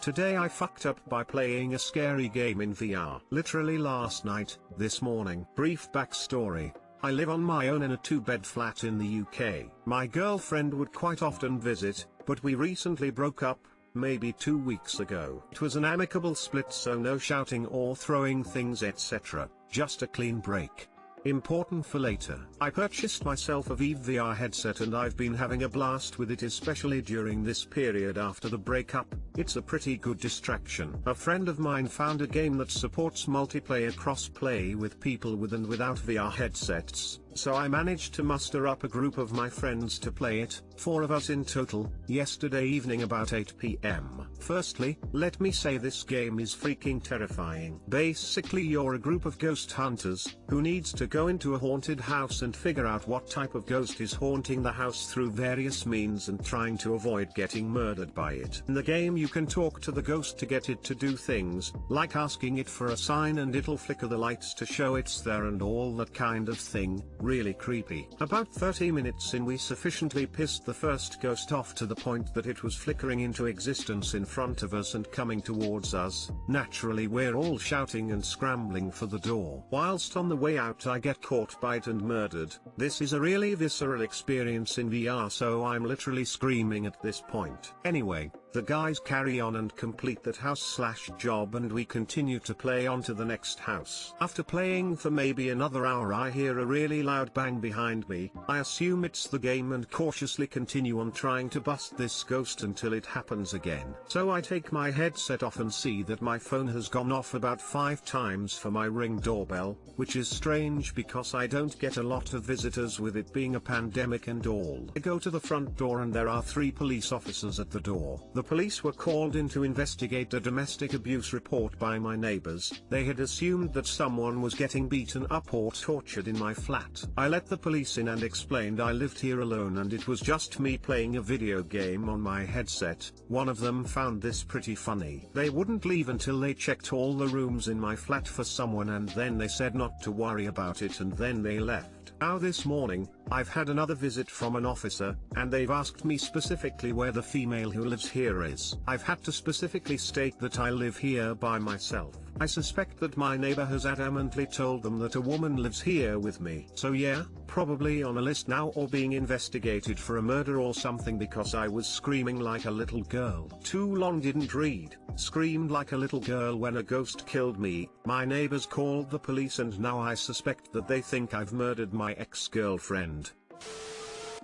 Today I fucked up by playing a scary game in VR. Literally last night, this morning. Brief backstory. I live on my own in a 2-bed flat in the UK. My girlfriend would quite often visit, but we recently broke up, maybe 2 weeks ago. It was an amicable split, so no shouting or throwing things etc, just a clean break. Important for later. I purchased myself a Vive VR headset and I've been having a blast with it, especially during this period after the breakup. It's a pretty good distraction. A friend of mine found a game that supports multiplayer cross-play with people with and without VR headsets, so I managed to muster up a group of my friends to play it, 4 of us in total, yesterday evening about 8 PM. Firstly, let me say this game is freaking terrifying. Basically you're a group of ghost hunters, who needs to go into a haunted house and figure out what type of ghost is haunting the house through various means and trying to avoid getting murdered by it. In the game you can talk to the ghost to get it to do things, like asking it for a sign and it'll flicker the lights to show it's there and all that kind of thing. Really creepy. About 30 minutes in we sufficiently pissed the first ghost off to the point that it was flickering into existence in front of us and coming towards us. Naturally we're all shouting and scrambling for the door. Whilst on the way out I get caught by it and murdered. This is a really visceral experience in VR, so I'm literally screaming at this point. Anyway, the guys carry on and complete that house/job and we continue to play on to the next house. After playing for maybe another hour I hear a really loud bang behind me. I assume it's the game and cautiously continue on trying to bust this ghost until it happens again. So I take my headset off and see that my phone has gone off about 5 times for my Ring doorbell, which is strange because I don't get a lot of visitors with it being a pandemic and all. I go to the front door and there are 3 police officers at the door. The police were called in to investigate a domestic abuse report by my neighbors. They had assumed that someone was getting beaten up or tortured in my flat. I let the police in and explained I lived here alone and it was just me playing a video game on my headset. One of them found this pretty funny. They wouldn't leave until they checked all the rooms in my flat for someone and then they said not to worry about it and then they left. Now this morning, I've had another visit from an officer, and they've asked me specifically where the female who lives here is. I've had to specifically state that I live here by myself. I suspect that my neighbor has adamantly told them that a woman lives here with me. So yeah, probably on a list now or being investigated for a murder or something because I was screaming like a little girl. Too long didn't read. Screamed like a little girl when a ghost killed me. My neighbors called the police and now I suspect that they think I've murdered my ex-girlfriend.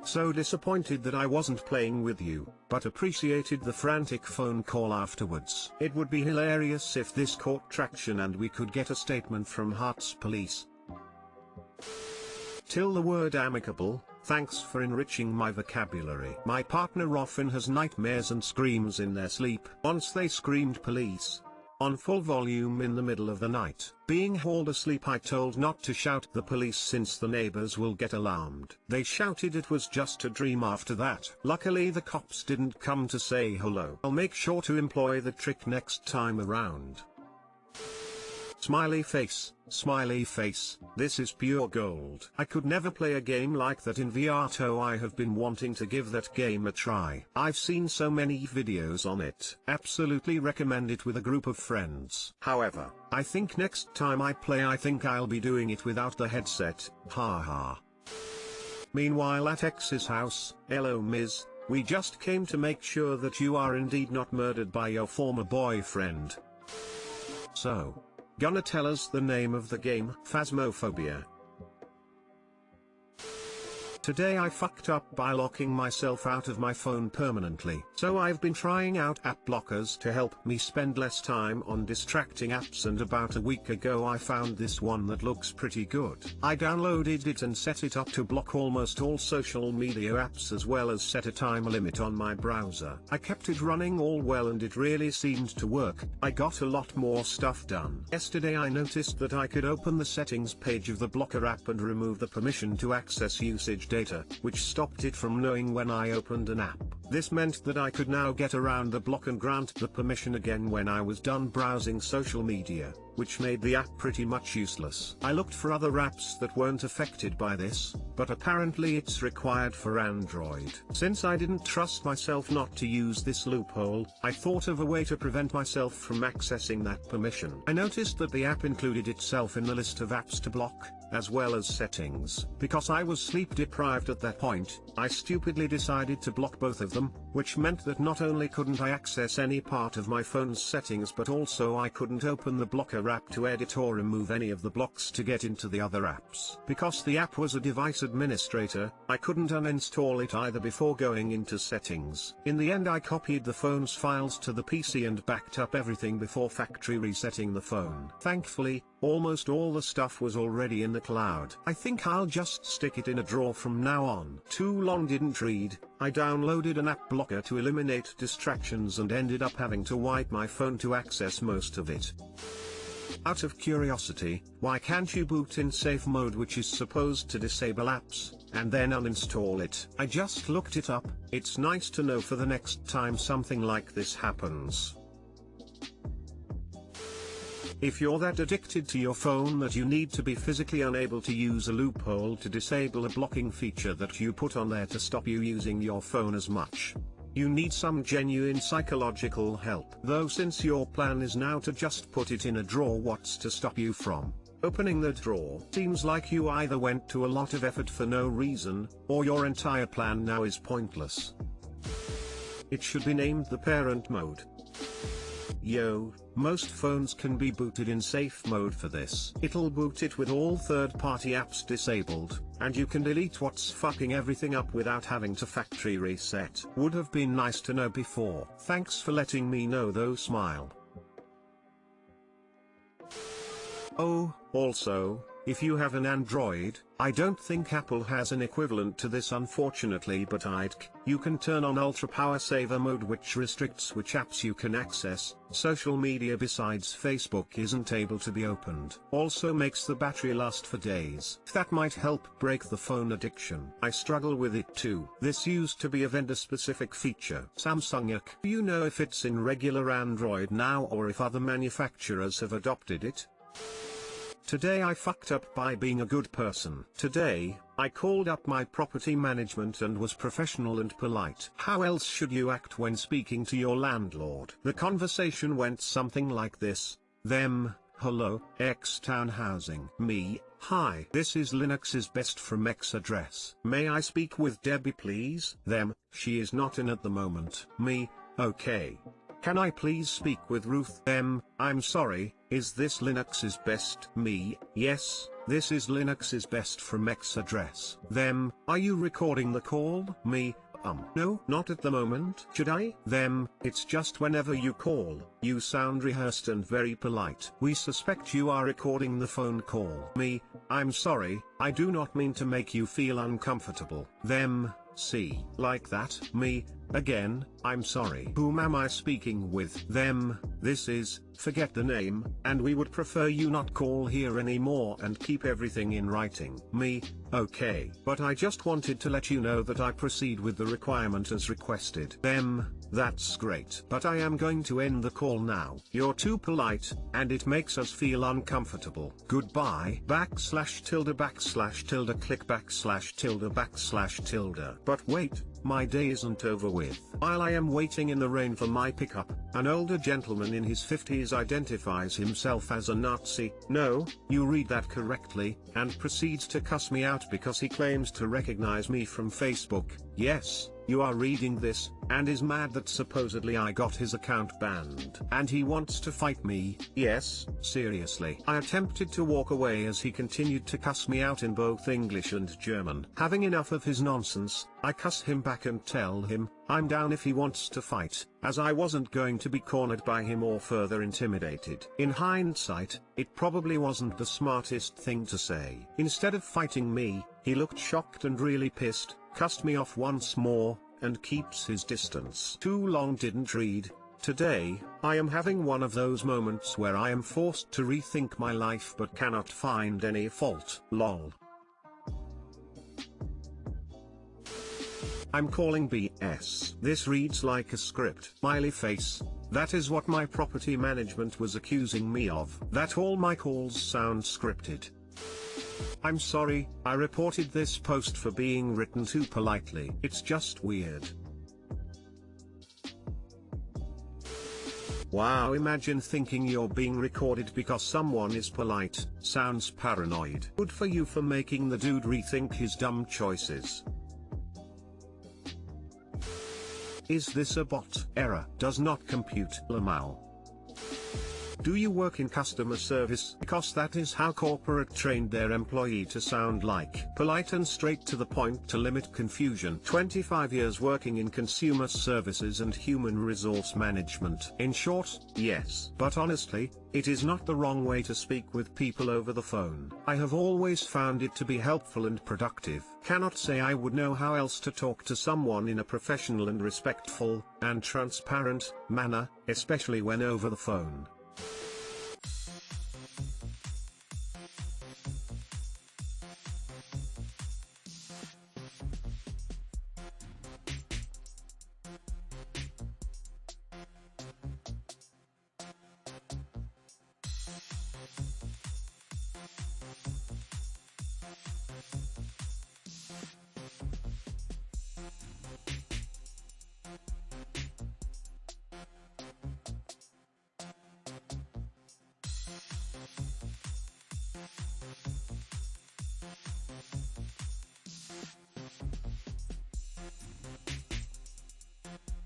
So disappointed that I wasn't playing with you, but appreciated the frantic phone call afterwards. It would be hilarious if this caught traction and we could get a statement from Hearts Police. Till the word amicable, thanks for enriching my vocabulary. My partner often has nightmares and screams in their sleep. Once they screamed police on full volume in the middle of the night. Being hauled asleep I told not to shout the police since the neighbors will get alarmed. They shouted it was just a dream after that. Luckily the cops didn't come to say hello. I'll make sure to employ the trick next time around. Smiley face, this is pure gold. I could never play a game like that in VR, so I have been wanting to give that game a try. I've seen so many videos on it. Absolutely recommend it with a group of friends. However, I think next time I play I think I'll be doing it without the headset, haha. Meanwhile at X's house, hello Ms. We just came to make sure that you are indeed not murdered by your former boyfriend. So, gonna tell us the name of the game? Phasmophobia. Today I fucked up by locking myself out of my phone permanently. So I've been trying out app blockers to help me spend less time on distracting apps, and about a week ago I found this one that looks pretty good. I downloaded it and set it up to block almost all social media apps as well as set a time limit on my browser. I kept it running all well and it really seemed to work. I got a lot more stuff done. Yesterday I noticed that I could open the settings page of the blocker app and remove the permission to access usage data, which stopped it from knowing when I opened an app. This meant that I could now get around the block and grant the permission again when I was done browsing social media, which made the app pretty much useless. I looked for other apps that weren't affected by this, but apparently it's required for Android. Since I didn't trust myself not to use this loophole, I thought of a way to prevent myself from accessing that permission. I noticed that the app included itself in the list of apps to block, as well as settings. Because I was sleep deprived at that point, I stupidly decided to block both of them, which meant that not only couldn't I access any part of my phone's settings but also I couldn't open the blocker app to edit or remove any of the blocks to get into the other apps. Because the app was a device administrator, I couldn't uninstall it either before going into settings. In the end I copied the phone's files to the PC and backed up everything before factory resetting the phone. Thankfully, almost all the stuff was already in the cloud. I think I'll just stick it in a drawer from now on. Too long didn't read. I downloaded an app blocker to eliminate distractions and ended up having to wipe my phone to access most of it. Out of curiosity, why can't you boot in safe mode, which is supposed to disable apps, and then uninstall it? I just looked it up. It's nice to know for the next time something like this happens. If you're that addicted to your phone that you need to be physically unable to use a loophole to disable a blocking feature that you put on there to stop you using your phone as much, you need some genuine psychological help. Though since your plan is now to just put it in a drawer, what's to stop you from opening the drawer? Seems like you either went to a lot of effort for no reason, or your entire plan now is pointless. It should be named the parent mode. Yo, most phones can be booted in safe mode for this. It'll boot it with all third-party apps disabled, and you can delete what's fucking everything up without having to factory reset. Would have been nice to know before. Thanks for letting me know though, smile. Oh, also, if you have an Android, I don't think Apple has an equivalent to this unfortunately, but you can turn on Ultra Power Saver mode, which restricts which apps you can access. Social media besides Facebook isn't able to be opened. Also makes the battery last for days. That might help break the phone addiction. I struggle with it too. This used to be a vendor-specific feature. Samsung. Do you know if it's in regular Android now or if other manufacturers have adopted it? Today I fucked up by being a good person. Today, I called up my property management and was professional and polite. How else should you act when speaking to your landlord? The conversation went something like this. Them, hello, X Town Housing. Me, hi. This is Linux's best from X address. May I speak with Debbie please? Them, she is not in at the moment. Me, okay. Can I please speak with Ruth? Them, I'm sorry, is this Linux's best? Me, yes, this is Linux's best from X address. Them, are you recording the call? Me, no, not at the moment. Should I? Them, it's just whenever you call, you sound rehearsed and very polite. We suspect you are recording the phone call. Me, I'm sorry, I do not mean to make you feel uncomfortable. Them, see, like that. Me, again, I'm sorry. Whom am I speaking with? Them, this is, forget the name, and we would prefer you not call here anymore and keep everything in writing. Me, okay. But I just wanted to let you know that I proceed with the requirement as requested. Them, that's great. But I am going to end the call now. You're too polite, and it makes us feel uncomfortable. Goodbye. /tilde click /tilde. But wait, my day isn't over with. While I am waiting in the rain for my pickup, an older gentleman in his 50s identifies himself as a Nazi. No, you read that correctly, and proceeds to cuss me out because he claims to recognize me from Facebook. Yes, you are reading this, and is mad that supposedly I got his account banned. And he wants to fight me. Yes, seriously. I attempted to walk away as he continued to cuss me out in both English and German. Having enough of his nonsense, I cuss him back and tell him, I'm down if he wants to fight, as I wasn't going to be cornered by him or further intimidated. In hindsight, it probably wasn't the smartest thing to say. Instead of fighting me, he looked shocked and really pissed, cussed me off once more, and keeps his distance. Too long didn't read. Today, I am having one of those moments where I am forced to rethink my life but cannot find any fault. Lol. I'm calling BS. This reads like a script. Smiley face. That is what my property management was accusing me of. That all my calls sound scripted. I'm sorry, I reported this post for being written too politely. It's just weird. Wow, imagine thinking you're being recorded because someone is polite. Sounds paranoid. Good for you for making the dude rethink his dumb choices. Is this a bot? Error. Does not compute. Lamal. Do you work in customer service? Because that is how corporate trained their employee to sound like. Polite and straight to the point to limit confusion. 25 years working in consumer services and human resource management. In short, yes. But honestly, it is not the wrong way to speak with people over the phone. I have always found it to be helpful and productive. Cannot say I would know how else to talk to someone in a professional and respectful, and transparent, manner, especially when over the phone.